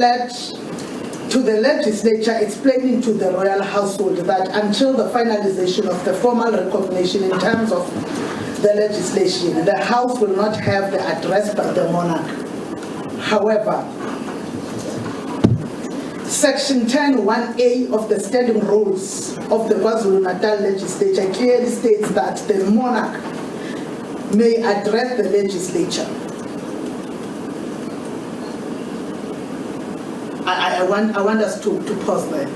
to the legislature explaining to the royal household that until the finalization of the formal recognition in terms of the legislation, the house will not have the address by the monarch. However, Section 10(1)(a) of the Standing Rules of the KwaZulu-Natal Legislature clearly states that the monarch may address the legislature. I want us to pause there.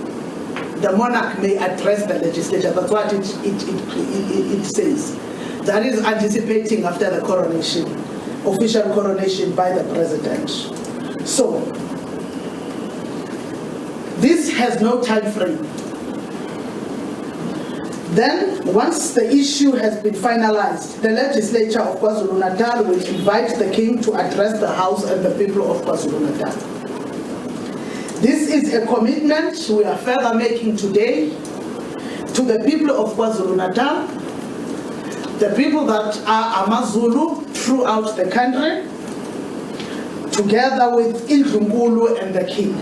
The monarch may address the legislature. That's what it says. That is anticipating after the coronation, official coronation by the president. So, this has no time frame. Then, once the issue has been finalized, the legislature of KwaZulu-Natal will invite the king to address the house and the people of KwaZulu-Natal. This is a commitment we are further making today to the people of KwaZulu-Natal, the people that are AmaZulu throughout the country, together with Indlunkulu and the king.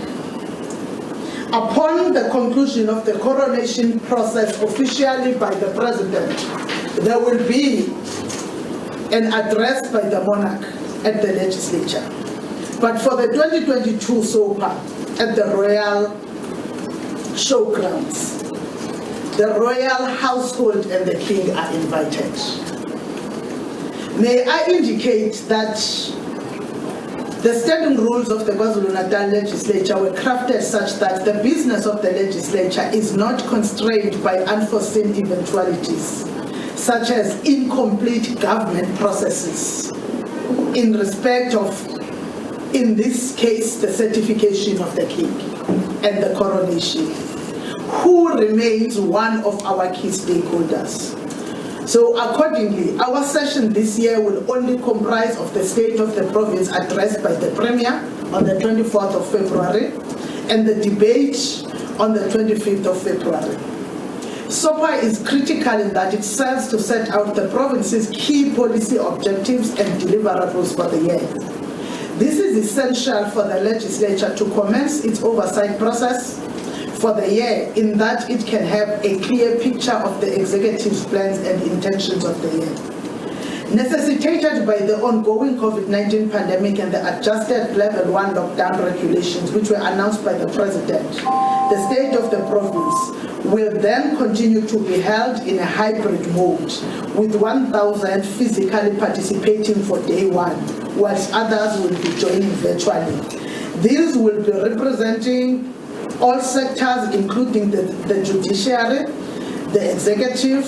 Upon the conclusion of the coronation process officially by the president, there will be an address by the monarch at the legislature. But for the 2022 SOPA at the royal showgrounds, the royal household and the king are invited. May I indicate that the standing rules of the KwaZulu-Natal Legislature were crafted such that the business of the legislature is not constrained by unforeseen eventualities, such as incomplete government processes in respect of, in this case, the certification of the king and the coronation, who remains one of our key stakeholders. So accordingly, our session this year will only comprise of the State of the Province addressed by the Premier on the 24th of February and the debate on the 25th of February. SOPA is critical in that it serves to set out the province's key policy objectives and deliverables for the year. This is essential for the legislature to commence its oversight process for the year, in that it can have a clear picture of the executive's plans and intentions of the year. Necessitated by the ongoing COVID-19 pandemic and the adjusted level 1 lockdown regulations, which were announced by the president, the state of the province will then continue to be held in a hybrid mode, with 1,000 physically participating for day 1, whilst others will be joining virtually. These will be representing all sectors, including the judiciary, the executive,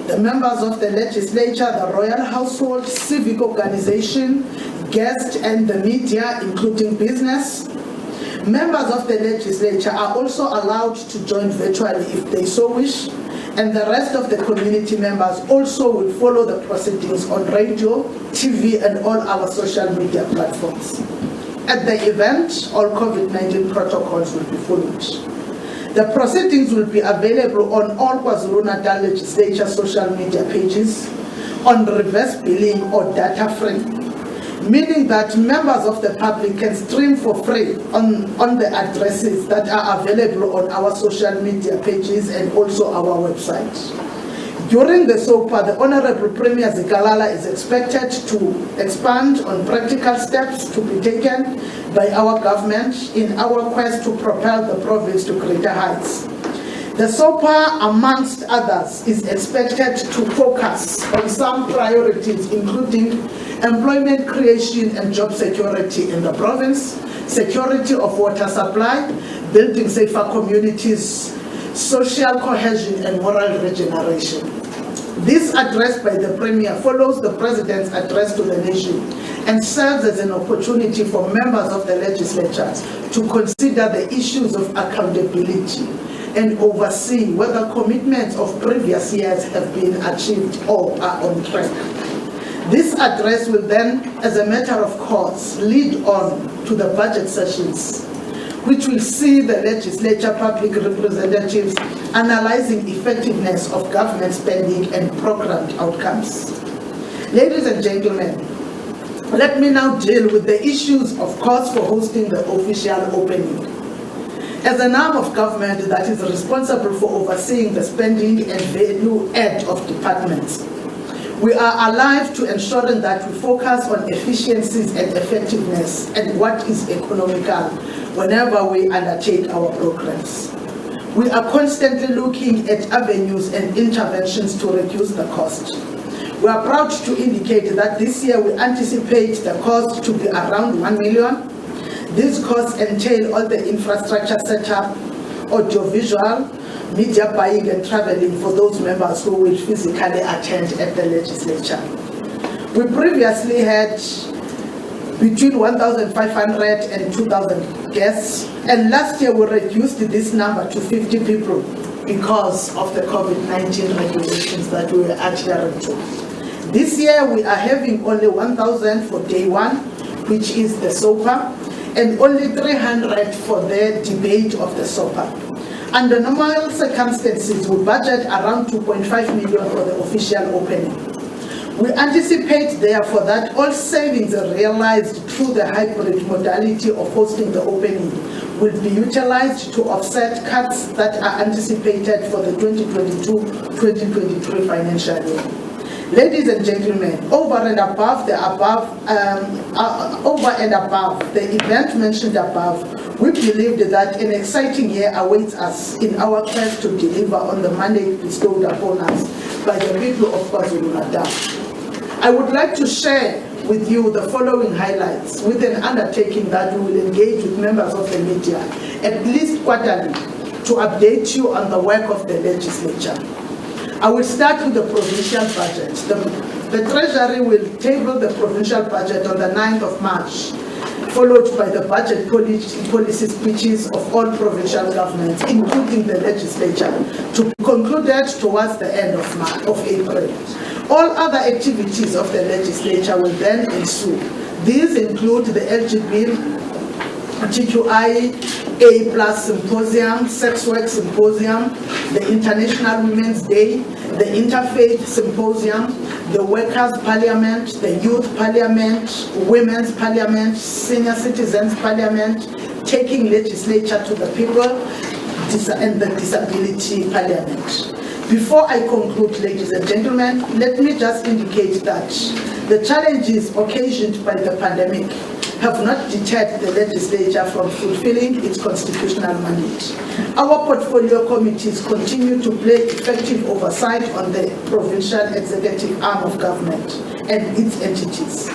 the members of the legislature, the royal household, civic organization, guests, and the media, including business. Members of the legislature are also allowed to join virtually if they so wish, and the rest of the community members also will follow the proceedings on radio, TV, and all our social media platforms. At the event, all COVID-19 protocols will be followed. The proceedings will be available on all KwaZulu-Natal Legislature social media pages, on reverse billing or data free, meaning that members of the public can stream for free on the addresses that are available on our social media pages and also our website. During the SOPA, the Honorable Premier Zikalala is expected to expand on practical steps to be taken by our government in our quest to propel the province to greater heights. The SOPA, amongst others, is expected to focus on some priorities, including employment creation and job security in the province, security of water supply, building safer communities, social cohesion, and moral regeneration. This address by the Premier follows the President's address to the nation and serves as an opportunity for members of the legislature to consider the issues of accountability and oversee whether commitments of previous years have been achieved or are on track. This address will then, as a matter of course, lead on to the budget sessions, which will see the legislature public representatives analyzing effectiveness of government spending and programmed outcomes. Ladies and gentlemen, Let me now deal with the issues of cost for hosting the official opening. As an arm of government that is responsible for overseeing the spending and value add of departments, we are alive to ensuring that we focus on efficiencies and effectiveness and what is economical whenever we undertake our programs. We are constantly looking at avenues and interventions to reduce the cost. We are proud to indicate that this year we anticipate the cost to be around 1 million. These costs entail all the infrastructure setup, audiovisual, media buying and traveling for those members who will physically attend at the legislature. We previously had between 1,500 and 2,000 guests, and last year we reduced this number to 50 people because of the COVID-19 regulations that we were adhering to. This year we are having only 1,000 for day one, which is the SOPA, and only 300 for the debate of the SOPA. Under normal circumstances, we budget around 2.5 million for the official opening. We anticipate, therefore, that all savings are realized through the hybrid modality of hosting the opening will be utilized to offset cuts that are anticipated for the 2022-2023 financial year. Ladies and gentlemen, over and above the event mentioned above, we believe that an exciting year awaits us in our quest to deliver on the mandate bestowed upon us by the people of KwaZulu-Natal. I would like to share with you the following highlights with an undertaking that we will engage with members of the media at least quarterly to update you on the work of the legislature. I will start with the provincial budget. The Treasury will table the provincial budget on the 9th of March, followed by the budget policy speeches of all provincial governments, including the legislature, to be concluded towards the end of April. All other activities of the legislature will then ensue. These include the LGBTQIA+ Symposium, Sex Work Symposium, the International Women's Day, the Interfaith Symposium, the Workers' Parliament, the Youth Parliament, Women's Parliament, Senior Citizens Parliament, Taking Legislature to the People, and the Disability Parliament. Before I conclude, ladies and gentlemen, let me just indicate that the challenges occasioned by the pandemic have not deterred the legislature from fulfilling its constitutional mandate. Our portfolio committees continue to play effective oversight on the provincial executive arm of government and its entities.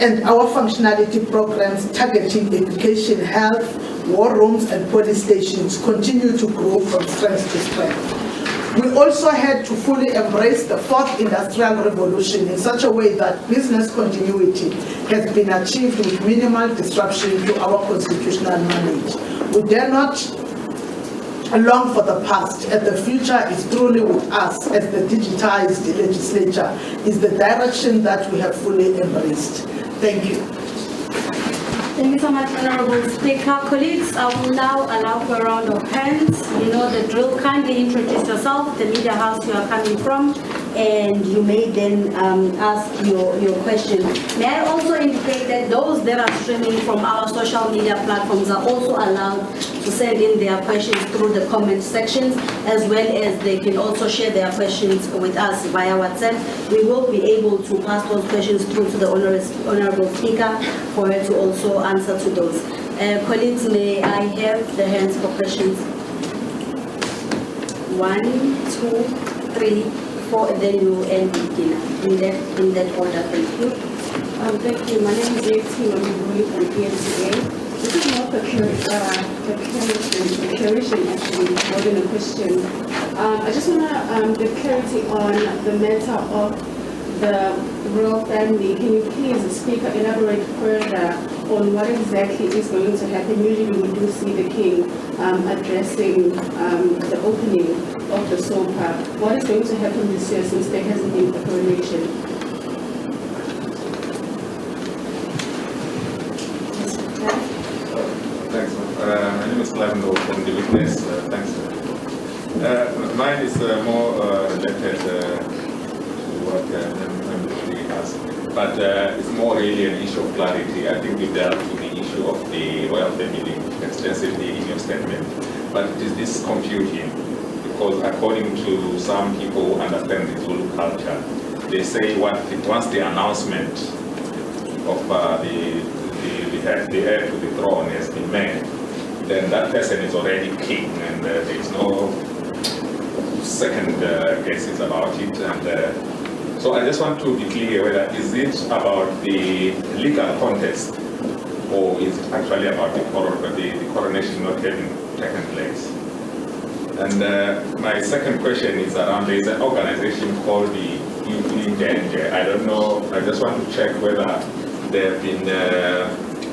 And our functionality programs targeting education, health, war rooms and police stations continue to grow from strength to strength. We also had to fully embrace the fourth industrial revolution in such a way that business continuity has been achieved with minimal disruption to our constitutional mandate. We dare not long for the past, and the future is truly with us as the digitized legislature is the direction that we have fully embraced. Thank you. Thank you so much, Honorable Speaker. Colleagues, I will now allow for a round of hands. You know the drill. Kindly introduce yourself, the media house you are coming from, and you may then ask your question. May I also indicate that those that are streaming from our social media platforms are also allowed to send in their questions through the comment sections, as well as they can also share their questions with us via WhatsApp. We will be able to pass those questions through to the Honorable Speaker for her to also answer to those. Colleagues, may I have the hands for questions? 1, 2, 3, 4, and then you will end with dinner. In that order, thank you. Thank you. My name is JT. I'm from KZN. This is not a declaration, actually, more than a question. I just want to get clarity on the matter of the royal family. Can you please, Speaker, elaborate further on what exactly is going to happen? Usually we do see the King addressing the opening of the SOPA. What is going to happen this year since there hasn't been a coronation? Thanks. My name is Clive Ndo from the Witness. Thanks. Mine is more related to what matters, but it's more really an issue of clarity. I think you dealt with the issue of the royal family extensively in your statement, but it is this confusion, because according to some people who understand the Zulu culture, they say once the announcement of the heir to the throne has been made, then that person is already king, and there is no second guesses about it. And so I just want to be clear whether is it about the legal context, or is it actually about the coronation not having taken place? And my second question is around, there is an organization called the Danger. I don't know, I just want to check whether they have been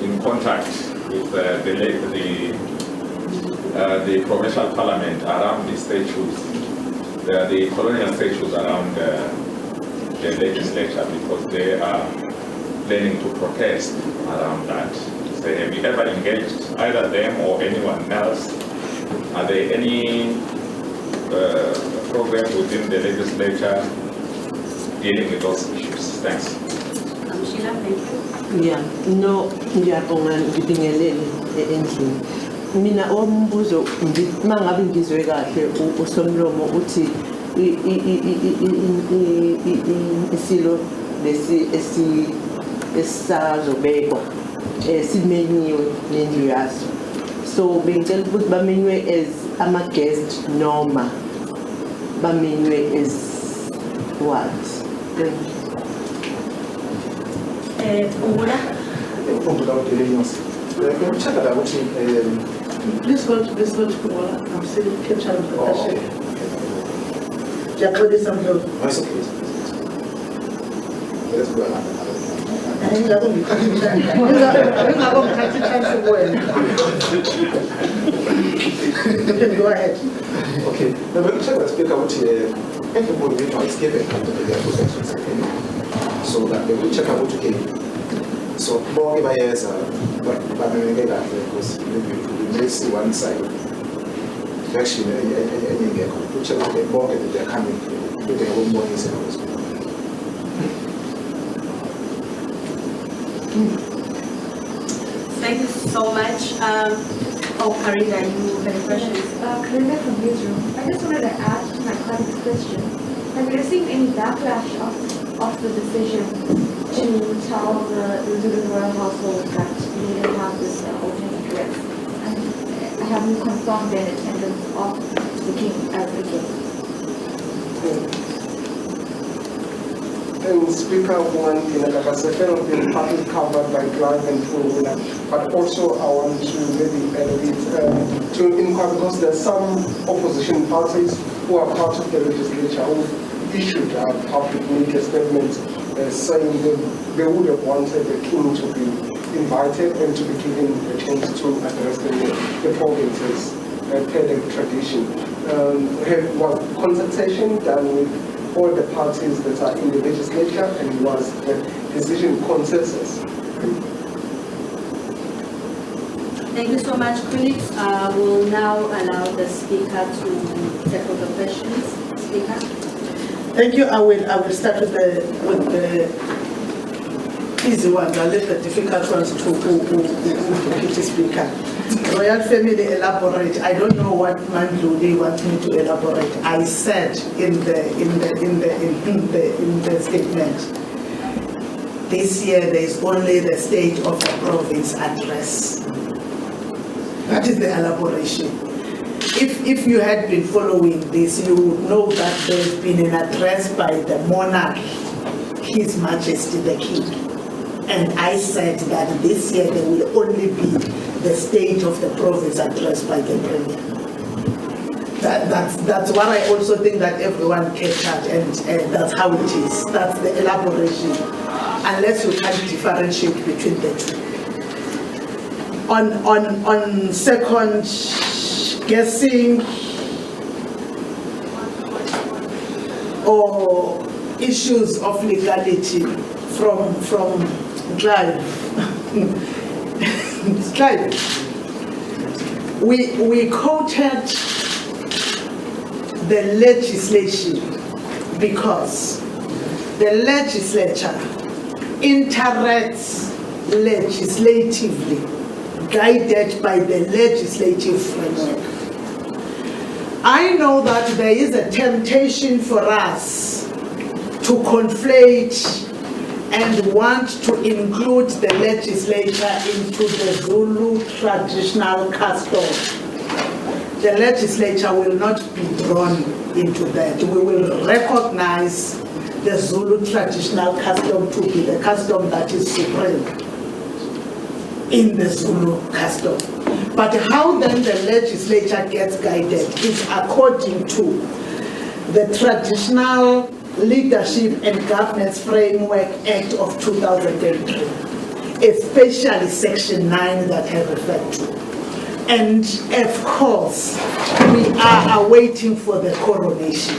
in contact with the provincial parliament around the statues, the colonial statues around the legislature, because they are planning to protest around that. So have you ever engaged either them or anyone else? Are there any programs within the legislature dealing with those issues? Thanks. Sheila, thank you. Yeah, no, ngiyabonga ngibingelele endlini. Mina ombuzo mangabe ngizwe kahle uSomlomo uthi isilo lesi esazobekwa simenyiwe nendlu yaso. So bengicela ukuthi bamenywe as ama guest noma bamenywe as what? Please go to Kumola. I'm still catching up with the question. Jacob, some help. That's okay. Let's go ahead. You can go ahead. Okay. Now, when you check the speaker, what everybody is given so that they will check out what you gave. So, more by years, but because we may see one side. Actually, you check out the more that they're coming with their own money. Thank you so much. Karina, you had a question? Karina from Newsroom. I just wanted to add to my colleague's question. Have you received any backlash of the decision to tell the Zulu royal household that you didn't have this alternate dress? And have you confirmed the attendance of the king as the king? Speaker one in a been partly covered by drive and four-wheeler, but also I want to maybe add a bit to inquire, because there are some opposition parties who are part of the legislature who issued public media statements saying that they would have wanted the king to be invited and to be given a chance to address the provinces per the tradition. Was consultation done with all the parties that are in the legislature, and was the decision consensus? Thank you so much, colleagues. We'll now allow the speaker to tackle the questions. Speaker. Thank you. I will start with the easy ones. I'll let the difficult ones to the speaker. Royal family elaborate. I don't know what Mandlu they want me to elaborate. I said in the statement, this year there is only the state of the province address. That is the elaboration. If you had been following this, you would know that there's been an address by the monarch, His Majesty the King. And I said that this year there will only be the state of the province addressed by the Premier. That's what I also think that everyone captured, and that's how it is. That's the elaboration, unless you can differentiate between the two. On second guessing or issues of legality from Clive. Clive, we quoted the legislation because the legislature interacts legislatively, guided by the legislative framework. I know that there is a temptation for us to conflate and want to include the legislature into the Zulu traditional custom. The legislature will not be drawn into that. We will recognize the Zulu traditional custom to be the custom that is supreme in the Zulu custom. But how then the legislature gets guided is according to the Traditional Leadership and Governance Framework Act of 2003, especially Section 9 that I referred to. And of course, we are awaiting for the coronation.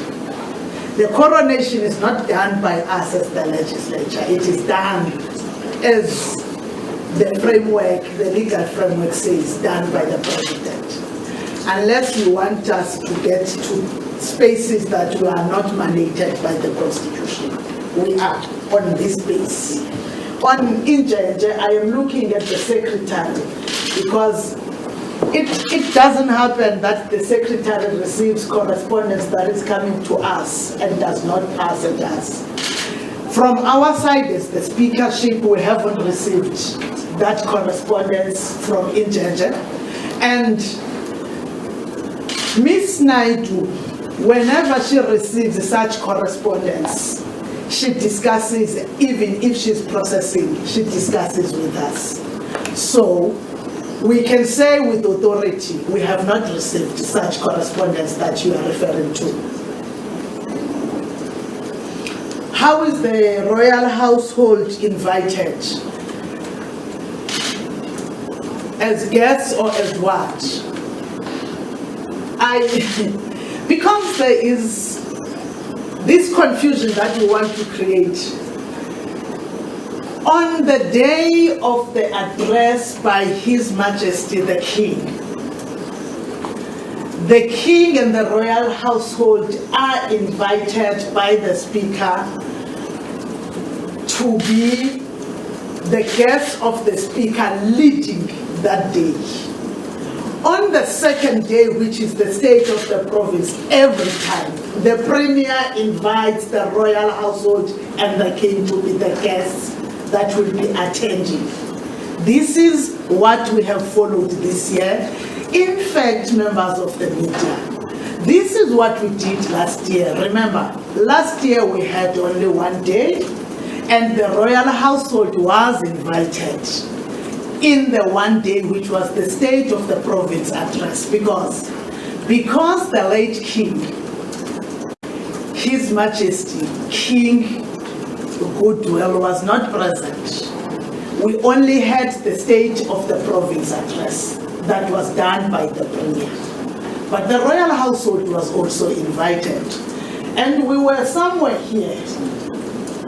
The coronation is not done by us as the legislature. It is done as the framework, the legal framework says, done by the president. Unless you want us to get to spaces that we are not mandated by the Constitution. We are on this space. On Injenje, I am looking at the secretary because it doesn't happen that the secretary receives correspondence that is coming to us and does not pass it us. From our side as the speakership, we haven't received that correspondence from Injenje. And Ms. Naidu, whenever she receives such correspondence, she discusses, even if she's processing, she discusses with us. So we can say with authority, we have not received such correspondence that you are referring to. How is the royal household invited? As guests or as what? Because there is this confusion that we want to create. On the day of the address by His Majesty the King and the royal household are invited by the Speaker to be the guests of the Speaker leading that day. On the second day, which is the state of the province, every time, the Premier invites the royal household and the King to be the guests that will be attending. This is what we have followed this year. In fact, members of the media, this is what we did last year. Remember, last year we had only one day, and the royal household was invited in the one day, which was the state of the province address, because the late King, His Majesty King Goodwill, was not present, we only had the state of the province address that was done by the Premier. But the royal household was also invited. And we were somewhere here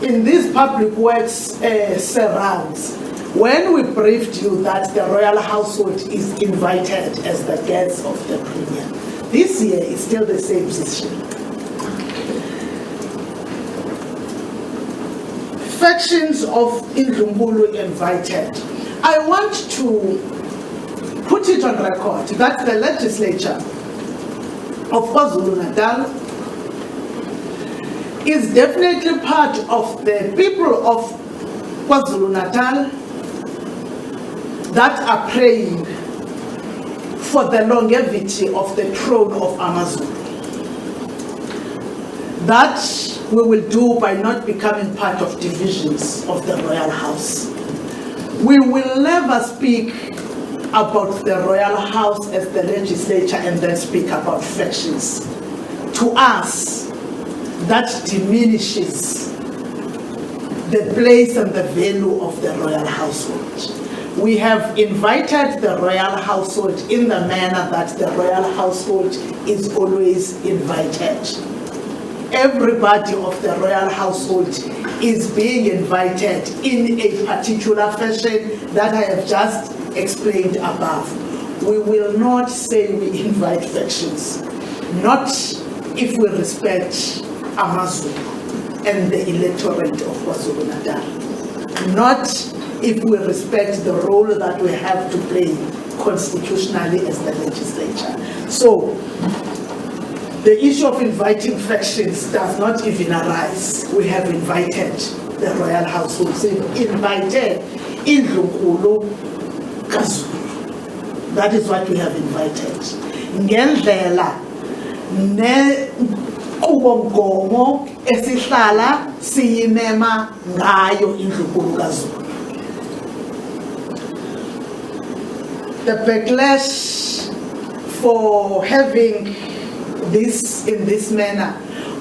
in these public works surrounds when we briefed you that the royal household is invited as the guests of the Premier. This year is still the same position. Factions of Indlunkulu invited. I want to put it on record that the legislature of KwaZulu-Natal is definitely part of the people of KwaZulu-Natal that are praying for the longevity of the throne of AmaZulu. That we will do by not becoming part of divisions of the royal house. We will never speak about the royal house as the legislature and then speak about factions. To us, that diminishes the place and the value of the royal household. We have invited the royal household in the manner that the royal household is always invited. Everybody of the royal household is being invited in a particular fashion that I have just explained above. We will not say we invite factions, not if we respect AmaZulu and the electorate of KwaZulu-Natal. not if we respect the role that we have to play constitutionally as the legislature. So, the issue of inviting factions does not even arise. We have invited the royal household. So invited Indlunkulu ka-Zulu. That is what we have invited. Ngendlela ne ubongomo esihlala siyimema ngayo Indlunkulu ka-Zulu. The backlash for having this in this manner,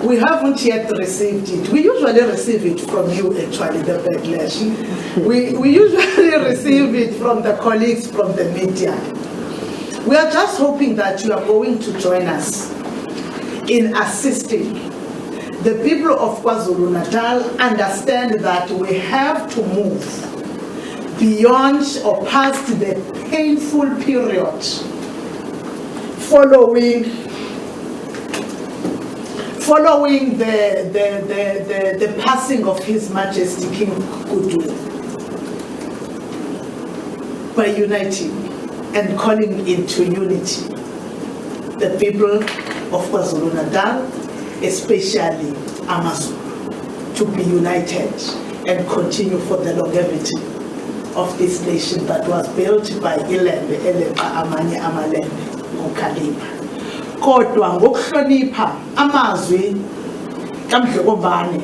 we haven't yet received it. We usually receive it from you, actually, the backlash. We usually receive it from the colleagues from the media. We are just hoping that you are going to join us in assisting the people of KwaZulu-Natal understand that we have to move beyond or past the painful period following the passing of His Majesty King Kudu, by uniting and calling into unity the people of KwaZulu-Natal, especially AmaZulu, to be united and continue for the longevity of this nation that was built by ilembe eleqa amanye amalembe ngokhalipha. Kodwa ngokuhlonipha amazwi kaMdlokombane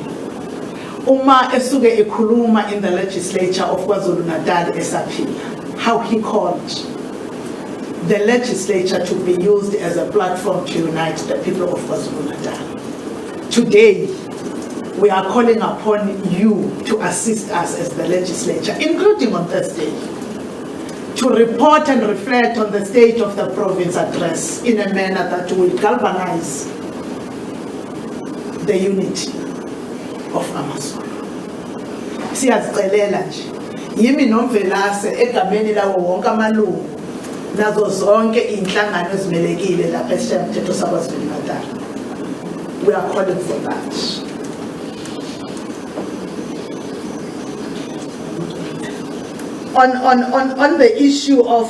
uma esuke ekhuluma in the legislature of KwaZulu-Natal esaphila, how he called the legislature to be used as a platform to unite the people of KwaZulu-Natal. Today, we are calling upon you to assist us as the legislature, including on Thursday, to report and reflect on the state of the province address in a manner that will galvanize the unity of AmaZulu. Siyazicelela nje, yimi noMvelase egameni lawo wonke amalungu nazo zonke inhlangano ezimelekile lapha eSishayamthetho saKwaZulu-Natal. We are calling for that. On the issue of,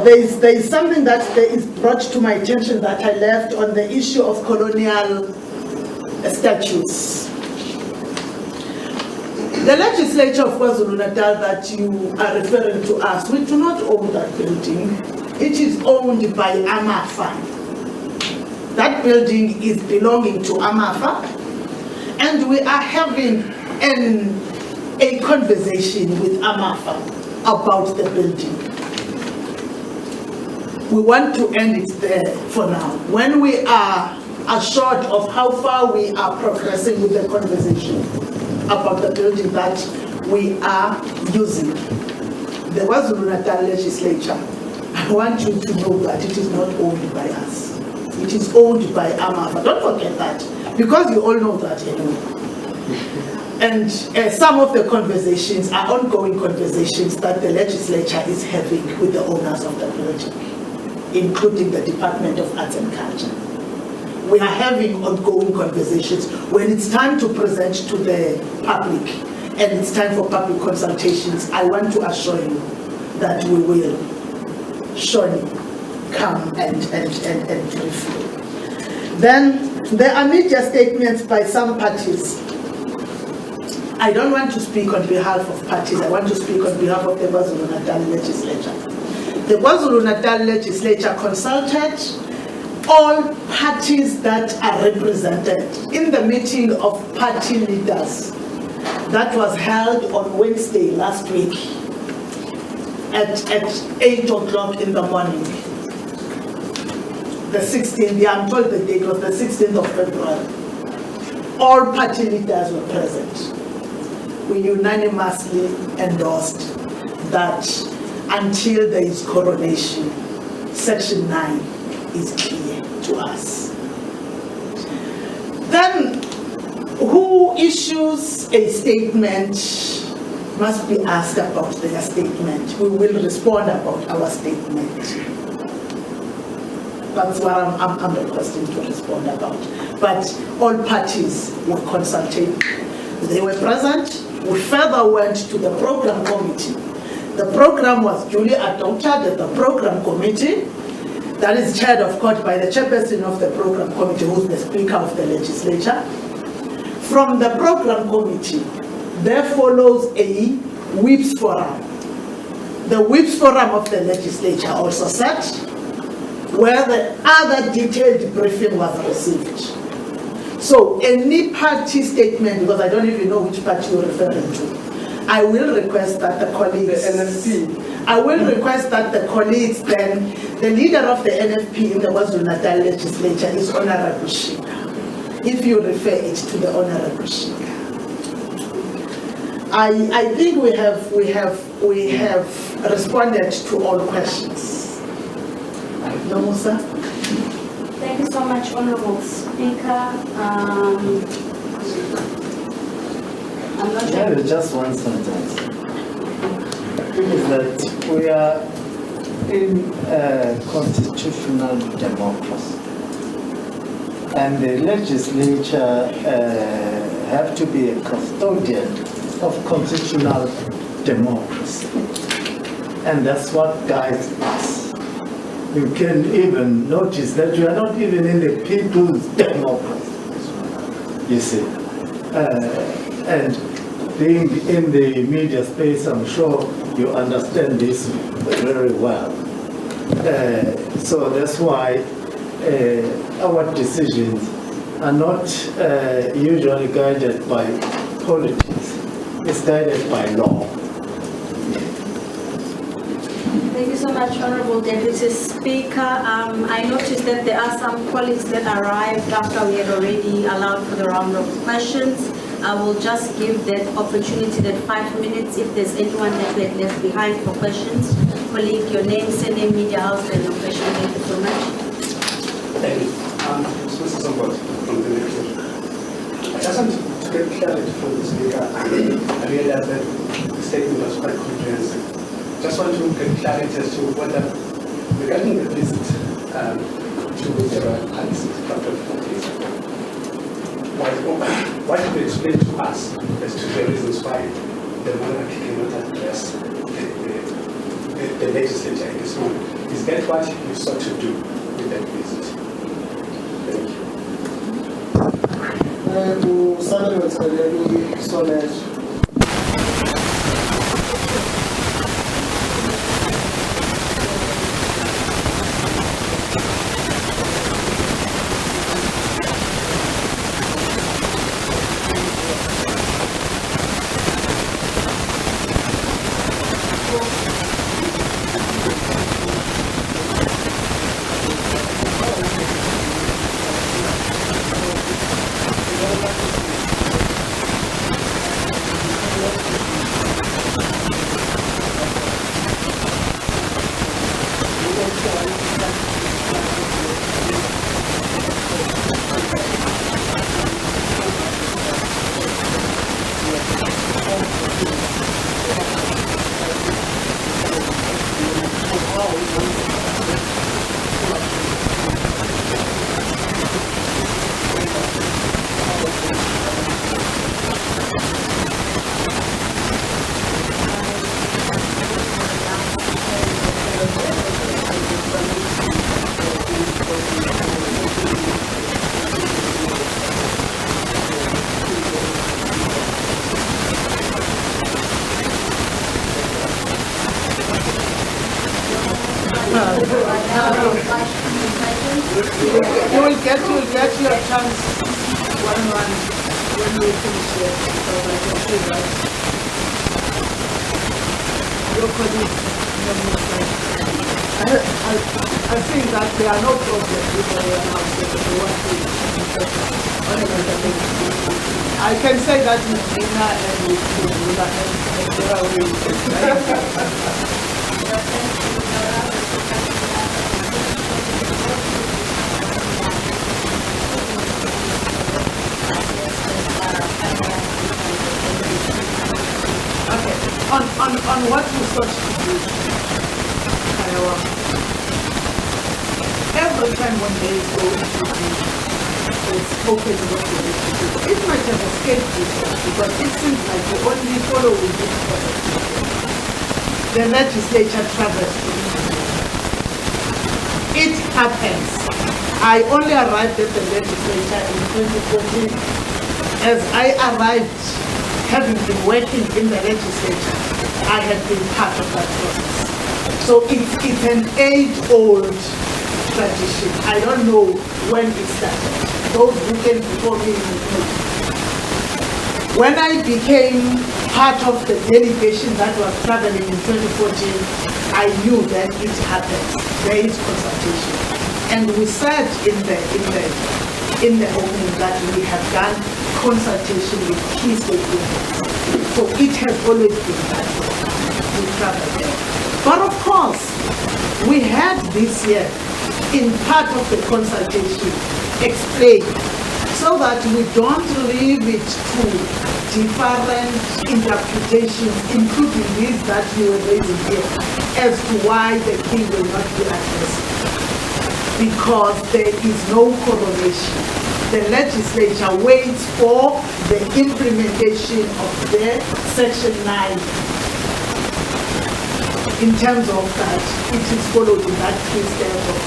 there is something that is brought to my attention that I left on the issue of colonial statutes. The legislature of KwaZulu-Natal that you are referring to us, we do not own that building. It is owned by AMAFA. That building is belonging to AMAFA, and we are having a conversation with AMAFA about the building. We want to end it there for now. When we are assured of how far we are progressing with the conversation about the building that we are using, the KwaZulu-Natal legislature, I want you to know that it is not owned by us. It is owned by AMAFA. Don't forget that, because you all know that anyway. And some of the conversations are ongoing conversations that the legislature is having with the owners of the building, including the Department of Arts and Culture. We are having ongoing conversations. When it's time to present to the public and it's time for public consultations, I want to assure you that we will surely come and brief you. Then there are media statements by some parties. I don't want to speak on behalf of parties. I want to speak on behalf of the KwaZulu-Natal legislature. The KwaZulu-Natal legislature consulted all parties that are represented in the meeting of party leaders that was held on Wednesday last week at 8 o'clock in the morning. The 16th, yeah, I'm told the date was the 16th of February. All party leaders were present. We unanimously endorsed that until there is coronation, Section 9 is clear to us. Then, who issues a statement must be asked about their statement. We will respond about our statement. That's what I'm requesting to respond about. But all parties were consulted. They were present. We further went to the program committee. The program was duly adopted at the program committee. That is chaired, of course, by the chairperson of the program committee, who is the Speaker of the Legislature. From the program committee, there follows a whips forum. The whips forum of the Legislature also sat, where the other detailed briefing was received. So any party statement, because I don't even know which party you're referring to, I will request that the colleagues, The NFP. I will request that the colleagues then, the leader of the NFP in the KwaZulu-Natal Legislature is Honorable Shika. If you refer it to the Honorable Shika. I think we have responded to all questions. No, Musa? Thank you so much, Honorable Speaker. I'm not sure. Maybe just one sentence. Is that we are in a constitutional democracy, and the legislature have to be a custodian of constitutional democracy, and that's what guides us. You can even notice that we are not even in the people's democracy, you see. And being in the media space, I'm sure you understand this very well. So that's why our decisions are not usually guided by politics. It's guided by law. Thank you so much, Honorable Deputy Speaker. I noticed that there are some colleagues that arrived after we had already allowed for the round of questions. I will just give that opportunity, that 5 minutes, if there's anyone that we had left behind for questions. Colleague, your name, surname, media house, and your question. Thank you so much. Thank you. Mr. Sombot from the Legislature. I just want to get clarity from the Speaker. I realize that the statement was quite comprehensive. Just want to get clarity as to whether, regarding the visit to the royal palace, what you could explain to us as to the reasons why the monarchy cannot address the legislature at this moment? Is that what you sought to do with that visit? Thank you. You will get your chance one-on-one when we finish here. So I can say that your colleagues on your side. I think that there are no problems with the house that they want to. I can say that with Nina and with Lula and there are ways. On what you sought to do, every time when there is going to be a has spoken about the legislature. It might have escaped you, because it seems like you only follow with this policy. The legislature travels. It happens. I only arrived at the legislature in 2014. As I arrived, having been working in the legislature, I had been part of that process. So it's an age-old tradition. I don't know when it started. Those who came before me know. When I became part of the delegation that was traveling in 2014, I knew that it happened. There is consultation. And we said in the opening that we have done consultation with key stakeholders. So it has always been that way. We traveled there. But of course, we had this year, in part of the consultation, explained so that we don't leave it to different interpretations, including these that you were raising here, as to why the king will not be addressed. Because there is no correlation. The legislature waits for the implementation of the Section 9. In terms of that, it is followed in that 3 steps of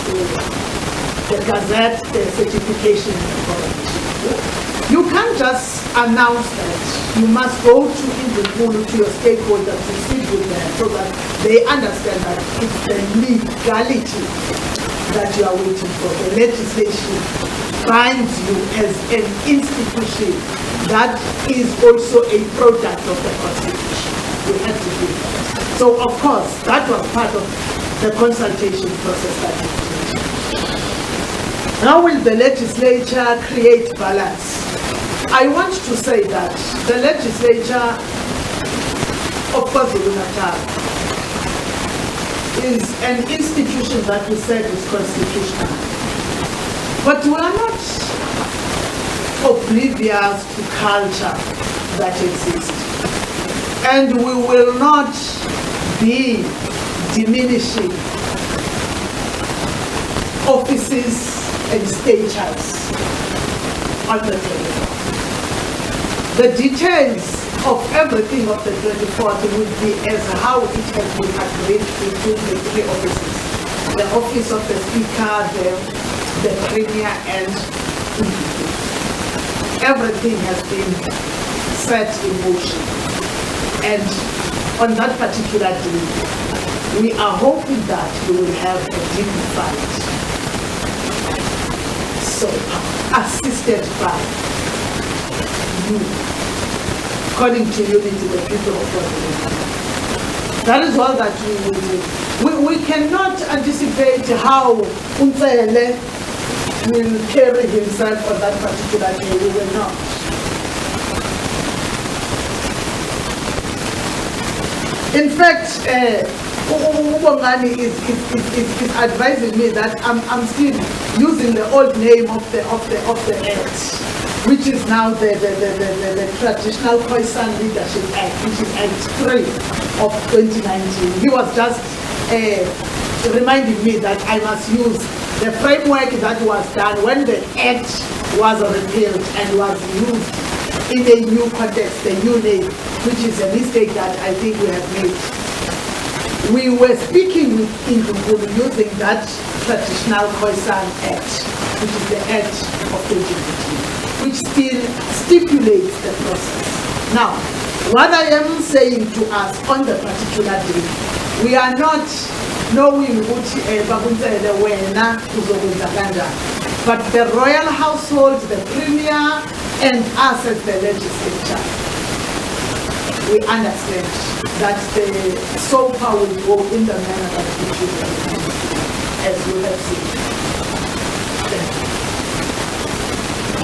the Gazette, the certification, and the correlation. You can't just announce that. You must go to Indukulu, to your stakeholders, to sit with them so that they understand that it's the legality that you are waiting for. The legislation binds you as an institution that is also a product of the Constitution. You have to do that. So of course, that was part of the consultation process that we did. How will the legislature create balance? I want to say that the legislature of KwaZulu-Natal is an institution that we said is constitutional. But we are not oblivious to culture that exists. And we will not be diminishing offices and statures on the 24th. The details of everything of the 24th will be as how it has been agreed between the 3 offices. The office of the Speaker, the Premier, and everything has been set in motion. And on that particular day, we are hoping that we will have a dignified SOPA, assisted by you, calling to unity the people of God. That is all that we will do. We cannot anticipate how Untsele will carry himself on that particular day. We will not. In fact, Ubongani is advising me that I'm still using the old name of the Act, which is now the Traditional Khoisan Leadership Act, which is Act 3 of 2019. He was just reminding me that I must use the framework that was done when the Act was repealed and was used in a new context, the new name, which is a mistake that I think we have made. We were speaking with Indukulu using that Traditional Khoisan Act, which is the Act of 2015, which still stipulates the process. Now, what I am saying to us on the particular day, we are not knowing but the royal household, the premier, and us as the legislature, we understand that the SOPA will go in the manner that it should be, as you have seen.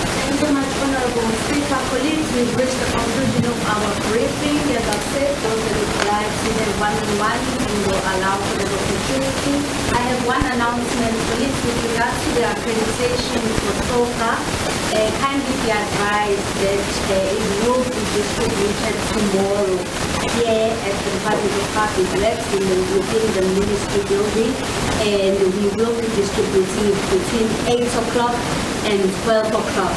Thank you so much, Honorable Speaker. Colleagues, we've reached the conclusion of our briefing. As I've said, those that would like to have one-on-one, we will allow for the opportunity. I have one announcement, colleagues, with regards to the accreditation for SOPA. Kindly be advised that it will be distributed tomorrow here at the Department of Public Works within the Ministry building, and we will be distributing it between 8 o'clock and 12 o'clock.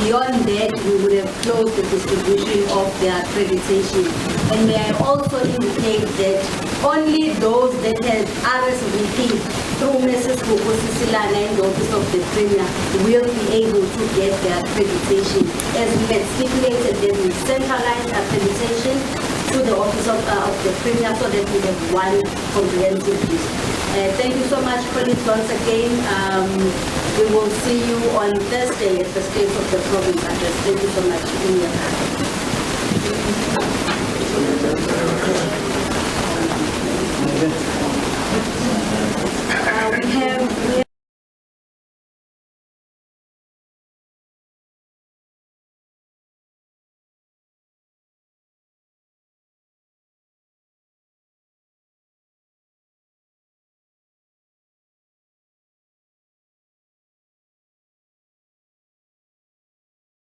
Beyond that, we would have closed the distribution of their accreditation. And may I also indicate that only those that have RSVP through Mrs. Silana and the Office of the Premier will be able to get their accreditation. As we had stipulated, there is centralized accreditation to the Office of the Premier so that we have one comprehensive list. Thank you so much, colleagues, once again. We will see you on Thursday at the State of the Province address. Thank you so much.